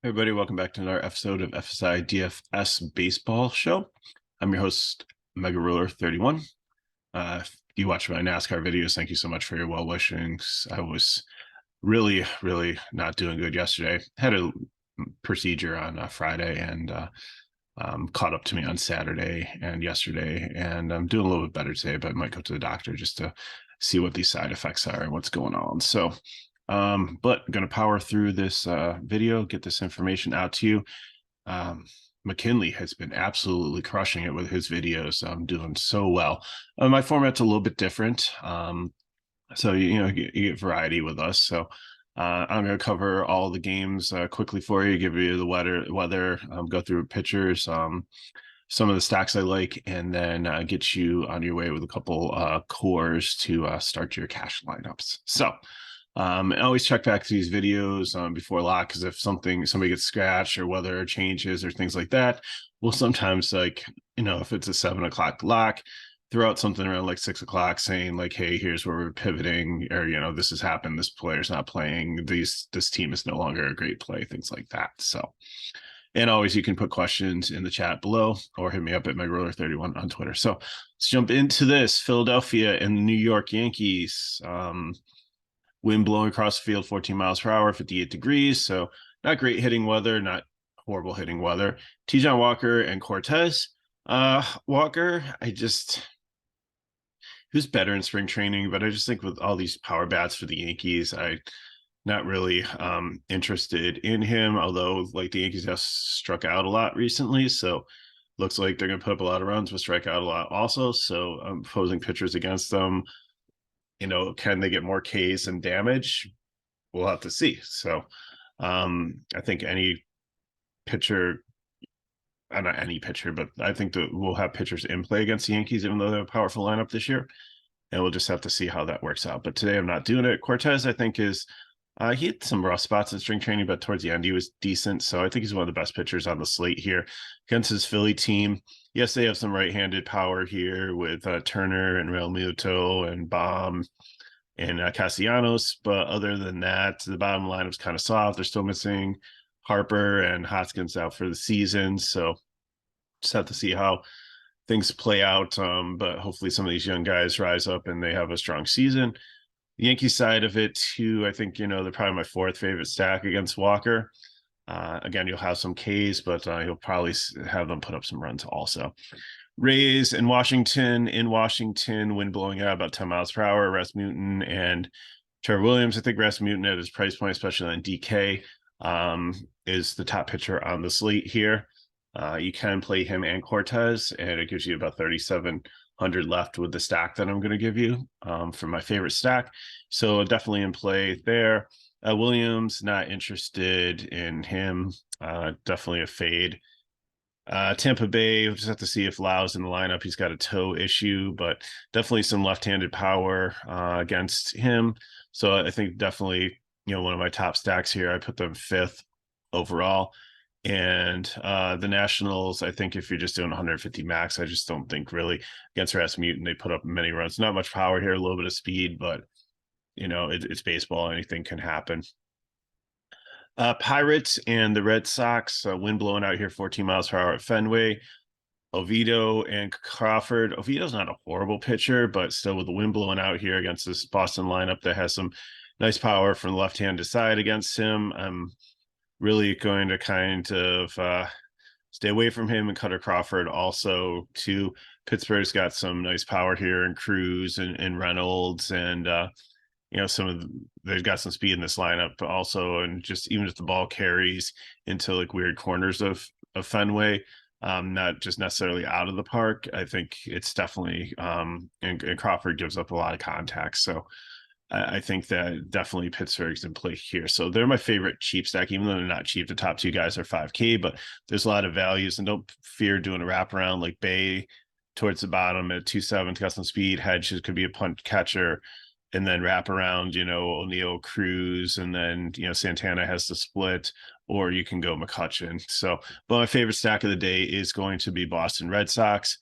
Hey everybody, welcome back to another episode of FSi DFS Baseball Show. I'm your host, Mega Ruler 31. If you watch my NASCAR videos, thank you so much for your well wishings. I was really not doing good yesterday. Had a procedure on Friday and caught up to me on Saturday and yesterday, and I'm doing a little bit better today, but I might go to the doctor just to see what these side effects are and what's going on. So but I'm going to power through this video, get this information out to you. McKinley has been absolutely crushing it with his videos. I'm doing so well. My format's a little bit different. So, you get variety with us. So I'm going to cover all the games quickly for you, give you the weather, go through pitchers, some of the stacks I like, and then get you on your way with a couple cores to start your cash lineups. So I always check back to these videos before lock, because if somebody gets scratched or weather changes or things like that, we'll sometimes if it's a 7 o'clock lock, throw out something around like 6 o'clock saying like, hey, here's where we're pivoting, or this has happened, this player's not playing, this team is no longer a great play, things like that. So, and always you can put questions in the chat below or hit me up at MegaRoller31 on Twitter. So let's jump into this. Philadelphia and the New York Yankees. Wind blowing across the field 14 miles per hour, 58 degrees. So not great hitting weather, not horrible hitting weather. T-John Walker and Cortez. Walker, who's better in spring training, but I just think with all these power bats for the Yankees, I not really interested in him, although like the Yankees have struck out a lot recently. So looks like they're going to put up a lot of runs, but strike out a lot also. So opposing pitchers against them, can they get more Ks and damage? We'll have to see. So I think any pitcher, not any pitcher, but I think that we'll have pitchers in play against the Yankees, even though they have a powerful lineup this year. And we'll just have to see how that works out. But today I'm not doing it. Cortez, I think, is he had some rough spots in spring training, but towards the end he was decent. So I think he's one of the best pitchers on the slate here against his Philly team. Yes, they have some right-handed power here with Turner and Real Muto and Baum and Castellanos. But other than that, the bottom lineup's kind of soft. They're still missing Harper and Hoskins out for the season. So just have to see how things play out. But hopefully some of these young guys rise up and they have a strong season. The Yankee side of it, too, I think, they're probably my fourth favorite stack against Walker. Again, you'll have some Ks, but you'll probably have them put up some runs also. Rays in Washington, wind blowing out about 10 miles per hour. Rasmussen and Trevor Williams. I think Rasmussen at his price point, especially on DK, is the top pitcher on the slate here. You can play him and Cortez, and it gives you about 3,700 left with the stack that I'm going to give you for my favorite stack. So definitely in play there. Williams, not interested in him. Definitely a fade. Tampa Bay, we'll just have to see if Lau's in the lineup. He's got a toe issue, but definitely some left-handed power against him. So I think definitely, one of my top stacks here. I put them fifth overall. And the Nationals, I think if you're just doing 150 max, I just don't think really against Rasmussen they put up many runs. Not much power here, a little bit of speed, but it's baseball. Anything can happen. Pirates and the Red Sox, wind blowing out here 14 miles per hour at Fenway. Oviedo and Crawford. Oviedo's not a horrible pitcher, but still with the wind blowing out here against this Boston lineup that has some nice power from the left-handed side against him, I'm really going to kind of stay away from him. And Cutter Crawford also too. Pittsburgh's got some nice power here, and Cruz and Reynolds, and they've got some speed in this lineup also. And just even if the ball carries into like weird corners of Fenway, not just necessarily out of the park, I think it's definitely and Crawford gives up a lot of contact. So I think that definitely Pittsburgh's in play here. So they're my favorite cheap stack, even though they're not cheap. The top two guys are 5K, but there's a lot of values, and don't fear doing a wraparound like Bay towards the bottom at 2.7, got some speed. Hedges could be a punt catcher, and then wrap around, O'Neill, Cruz, and then, Santana has the split, or you can go McCutchen. So, but my favorite stack of the day is going to be Boston Red Sox.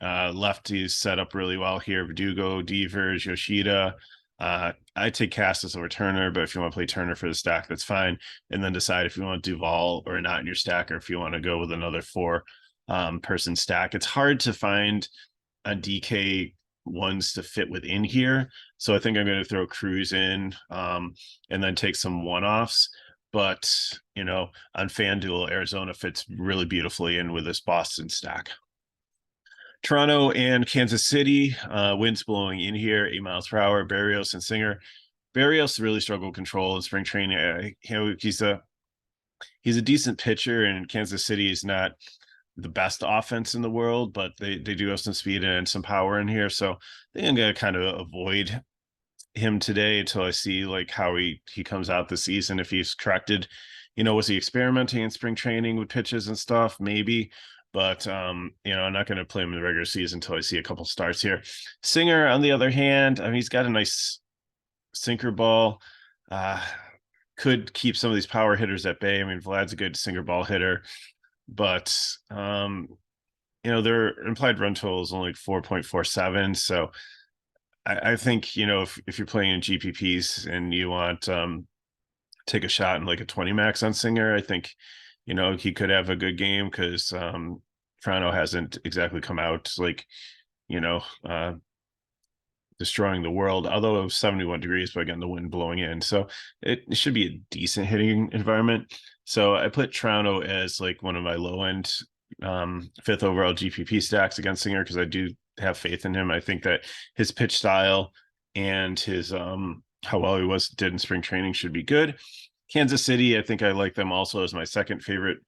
Lefties set up really well here. Verdugo, Devers, Yoshida. I take Cassis over Turner, but if you want to play Turner for the stack, that's fine. And then decide if you want Duvall or not in your stack, or if you want to go with another 4 person stack. It's hard to find a DK ones to fit within here. So I think I'm going to throw Cruz in, and then take some one-offs. But, on FanDuel, Arizona fits really beautifully in with this Boston stack. Toronto and Kansas City, winds blowing in here, 8 miles per hour. Berrios and Singer. Berrios really struggled control in spring training. He's a decent pitcher, and Kansas City is not the best offense in the world, but they do have some speed and some power in here. So I think I'm going to kind of avoid him today until I see like how he comes out this season. If he's corrected, was he experimenting in spring training with pitches and stuff? Maybe. But I'm not going to play him in the regular season until I see a couple starts here. Singer, on the other hand, he's got a nice sinker ball. Could keep some of these power hitters at bay. I mean, Vlad's a good sinker ball hitter, but their implied run total is only 4.47. So I think, if you're playing in GPPs and you want take a shot in like a 20 max on Singer, I think, he could have a good game, because Toronto hasn't exactly come out like, destroying the world, although it was 71 degrees, but again, the wind blowing in. So it should be a decent hitting environment. So I put Toronto as like one of my low end 5th overall GPP stacks against Singer, because I do have faith in him. I think that his pitch style and his how well he did in spring training should be good. Kansas City, I think I like them also as my second favorite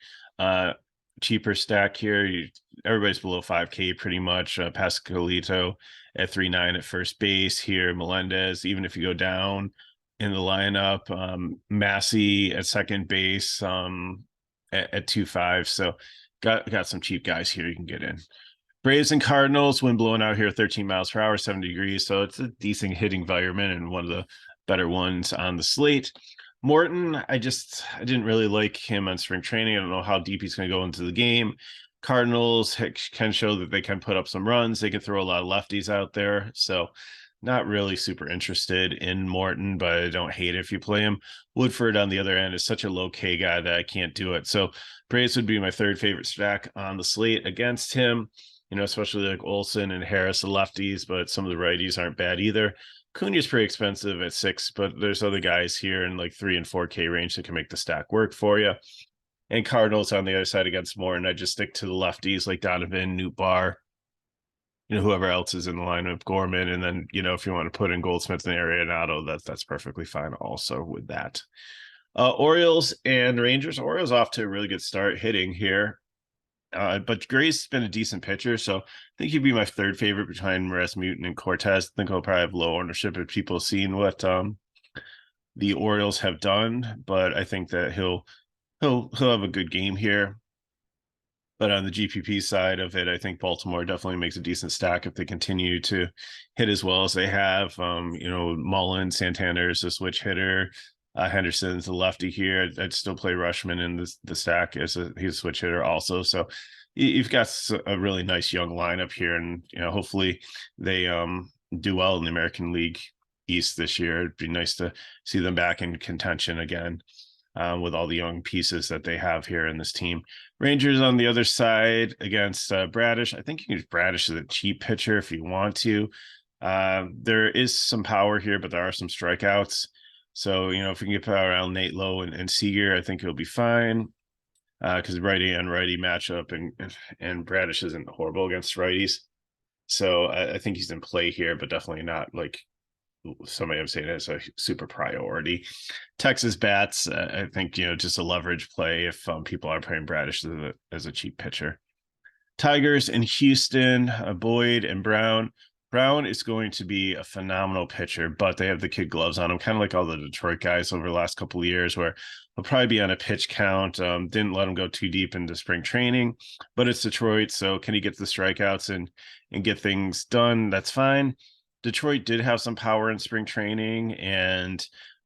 cheaper stack here. Everybody's below 5K pretty much. Pascalito at 3.9 at first base here. Melendez, even if you go down in the lineup, Massey at second base at 2.5. So got some cheap guys here you can get in. Braves and Cardinals, wind blowing out here 13 miles per hour, 70 degrees. So it's a decent hitting environment and one of the better ones on the slate. Morton, I didn't really like him on spring training. I don't know how deep he's going to go into the game. Cardinals can show that they can put up some runs. They can throw a lot of lefties out there. So not really super interested in Morton, but I don't hate it if you play him. Woodford, on the other end, is such a low K guy that I can't do it. So Braves would be my third favorite stack on the slate against him, especially like Olsen and Harris, the lefties, but some of the righties aren't bad either. Cuna's pretty expensive at 6, but there's other guys here in like 3 and 4K range that can make the stack work for you. And Cardinals on the other side against Morton, I just stick to the lefties like Donovan, Newt Barr, whoever else is in the lineup, Gorman, and then if you want to put in Goldsmith and Arenado, that's perfectly fine also with that. Orioles and Rangers. Orioles off to a really good start hitting here. But Gray's been a decent pitcher, so I think he'd be my third favorite behind Rasmussen and Cortez. I think he'll probably have low ownership if people seen what the Orioles have done, but I think that he'll have a good game here. But on the GPP side of it, I think Baltimore definitely makes a decent stack if they continue to hit as well as they have. Mullen, Santander is a switch hitter. Henderson's a lefty here. I'd still play Rushman in the stack he's a switch hitter also. So you've got a really nice young lineup here, and hopefully they do well in the American League East this year. It'd be nice to see them back in contention again with all the young pieces that they have here in this team. Rangers on the other side against Bradish. I think you can use Bradish as a cheap pitcher if you want to. There is some power here, but there are some strikeouts. So, if we can get power around Nate Lowe and Seager, I think he'll be fine. Because righty and righty matchup, and Bradish isn't horrible against righties. So I think he's in play here, but definitely not like somebody I'm saying as a super priority. Texas bats, I think, just a leverage play if people are playing Bradish as a cheap pitcher. Tigers in Houston, Boyd and Brown. Brown is going to be a phenomenal pitcher, but they have the kid gloves on him, kind of like all the Detroit guys over the last couple of years, where he'll probably be on a pitch count. Didn't let him go too deep into spring training, but it's Detroit, so can he get the strikeouts and get things done? That's fine. Detroit did have some power in spring training,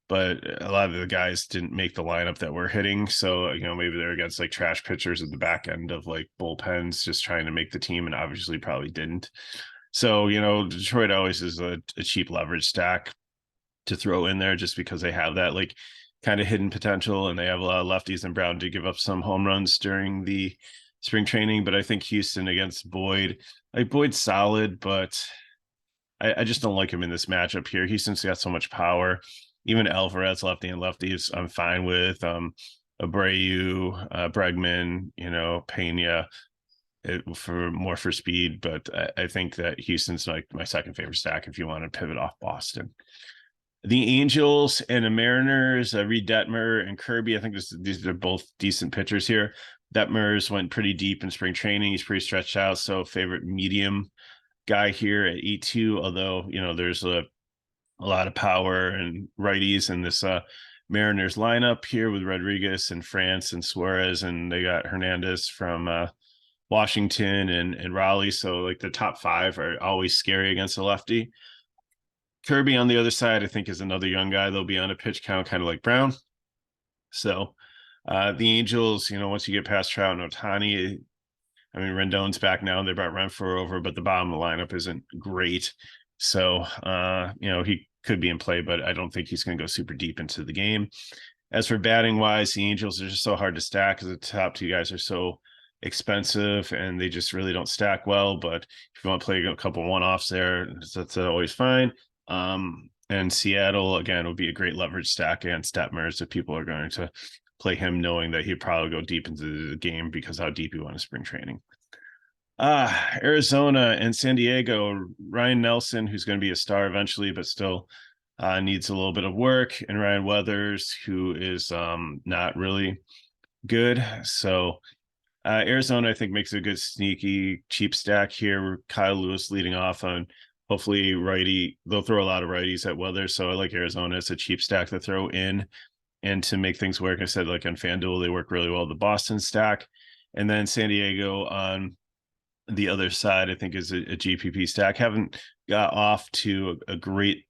but a lot of the guys didn't make the lineup that we're hitting. So, maybe they're against like trash pitchers at the back end of like bullpens, just trying to make the team, and obviously probably didn't. So, Detroit always is a cheap leverage stack. to throw in there just because they have that like kind of hidden potential, and they have a lot of lefties, and Brown did give up some home runs during the spring training. But I think Houston against Boyd, like Boyd's solid, but I just don't like him in this matchup here. Houston's got so much power. Even Alvarez, lefty and lefties, I'm fine with. Abreu, Bregman, Pena, for speed, but I think that Houston's like my second favorite stack if you want to pivot off Boston. The Angels and the Mariners, Reed Detmer and Kirby. I think these are both decent pitchers here. Detmer's went pretty deep in spring training. He's pretty stretched out, so favorite medium guy here at E2, although there's a lot of power and righties in this Mariners lineup here with Rodriguez and France and Suarez, and they got Hernandez from Washington and Raleigh. So like the top five are always scary against a lefty. Kirby on the other side, I think, is another young guy. They'll be on a pitch count, kind of like Brown. So the Angels, once you get past Trout and Ohtani, I mean, Rendon's back now. They brought Renfroe over, but the bottom of the lineup isn't great. So, he could be in play, but I don't think he's going to go super deep into the game. As for batting wise, the Angels are just so hard to stack because the top two guys are so expensive and they just really don't stack well. But if you want to play a couple one-offs there, that's always fine. And Seattle, again, would be a great leverage stack against Detmers if people are going to play him knowing that he'd probably go deep into the game because how deep he went in spring training. Arizona and San Diego, Ryan Nelson, who's going to be a star eventually, but still needs a little bit of work, and Ryan Weathers, who is not really good. So Arizona, I think, makes a good sneaky cheap stack here. Kyle Lewis leading off on hopefully righty. They'll throw a lot of righties at Weathers, so I like Arizona. It's a cheap stack to throw in. And to make things work, I said, like on FanDuel, they work really well. The Boston stack. And then San Diego on the other side, I think, is a GPP stack. Haven't got off to a great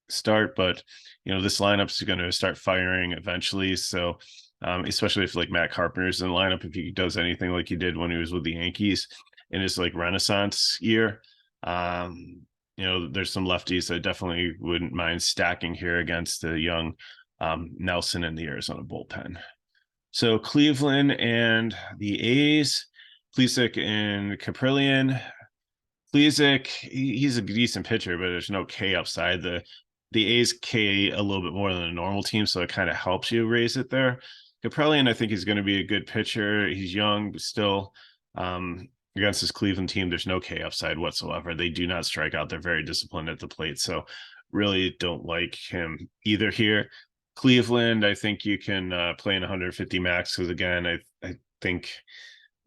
start, but this lineup's going to start firing eventually. So especially if Matt Carpenter's in the lineup, if he does anything like he did when he was with the Yankees in his Renaissance year, there's some lefties that definitely wouldn't mind stacking here against the young Nelson in the Arizona bullpen. So Cleveland and the A's, Plesac and Caprillion. Plesac, he's a decent pitcher, but there's no K upside. The A's K a little bit more than a normal team, so it kind of helps you raise it there. Caprillion, I think he's going to be a good pitcher. He's young, but still against this Cleveland team, there's no K upside whatsoever. They do not strike out. They're very disciplined at the plate, so really don't like him either here. Cleveland, I think you can play in 150 max because, again, I think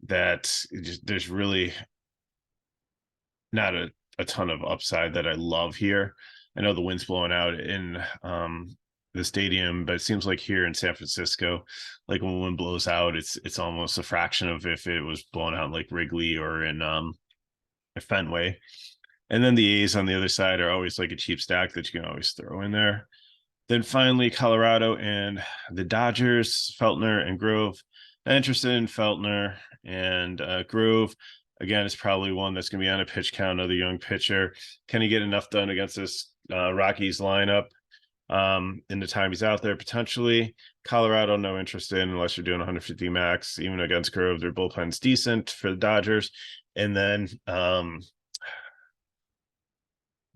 that there's really not a ton of upside that I love here. I know the wind's blowing out in the stadium, but it seems like here in San Francisco, when the wind blows out, it's almost a fraction of if it was blown out like Wrigley or in Fenway. And then the A's on the other side are always a cheap stack that you can always throw in there. Then finally, Colorado and the Dodgers, Feltner and Grove. I'm interested in Feltner and Grove. Again, it's probably one that's going to be on a pitch count, another young pitcher. Can he get enough done against this Rockies lineup in the time he's out there? Potentially. Colorado, no interest in unless you're doing 150 max. Even against Grove, their bullpen's decent for the Dodgers. And then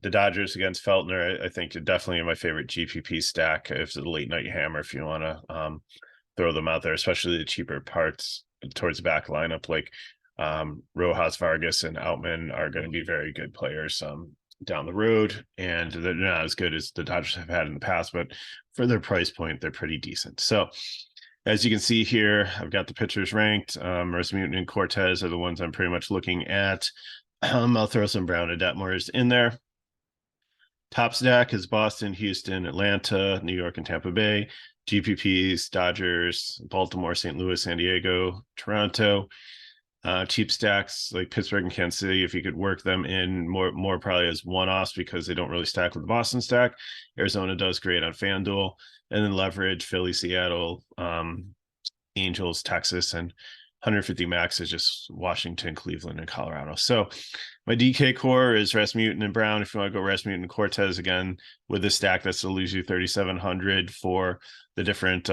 the Dodgers against Feltner, I think, are definitely my favorite GPP stack. If the late night hammer, if you want to throw them out there, especially the cheaper parts towards the back lineup, Rojas, Vargas, and Outman are going to be very good players down the road, and they're not as good as the Dodgers have had in the past, but for their price point, they're pretty decent. So as you can see here, I've got the pitchers ranked. Rasmussen and Cortez are the ones I'm pretty much looking at. I'll throw some Brown and Detmers in there. Top stack is Boston, Houston, Atlanta, New York, and Tampa Bay. GPPs, Dodgers, Baltimore, St. Louis, San Diego, Toronto. Cheap stacks like Pittsburgh and Kansas City, if you could work them in more probably as one-offs because they don't really stack with the Boston stack. Arizona does great on FanDuel. And then leverage, Philly, Seattle, Angels, Texas, and 150 max is just Washington, Cleveland, and Colorado. So my DK core is Rasmussen and Brown. If you want to go Rasmussen and Cortez again with the stack, that's to lose you 3,700 for the different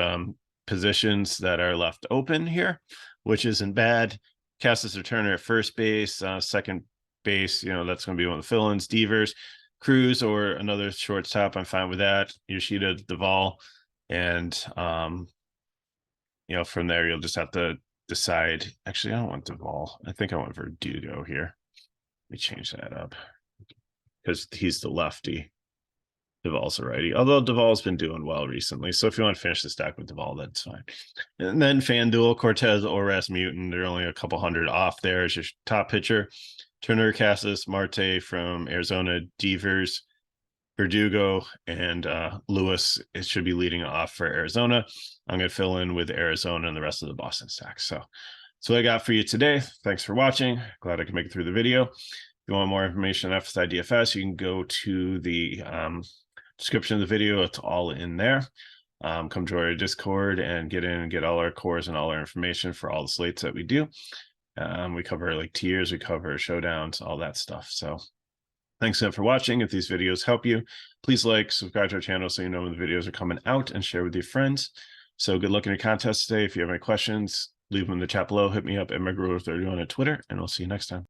positions that are left open here, which isn't bad. Cassis or Turner at first base, second base, that's going to be one of the fill-ins. Devers, Cruz, or another shortstop, I'm fine with that. Yoshida, Duvall, and from there you'll just have to decide. Actually, I don't want Duvall. I think I want Verdugo here. Let me change that up because he's the lefty. Duvall's a righty, although Duvall's been doing well recently. So if you want to finish the stack with Duvall, that's fine. And then FanDuel, Cortez or Rasmussen, they're only a couple hundred off there as your top pitcher. Turner, Cassis, Marte from Arizona, Devers, Verdugo, and Lewis. It should be leading off for Arizona. I'm going to fill in with Arizona and the rest of the Boston stack. So that's what I got for you today. Thanks for watching. Glad I could make it through the video. If you want more information on FSi DFS, you can go to the description of the video. It's all in there. Come join our Discord and get in and get all our cores and all our information for all the slates that we do. We cover like tiers, we cover showdowns, all that stuff. So thanks again for watching. If these videos help you, please like, subscribe to our channel so you know when the videos are coming out, and share with your friends. So good luck in your contest today. If you have any questions, leave them in the chat below. Hit me up at McGrewer31 on Twitter, and I'll see you next time.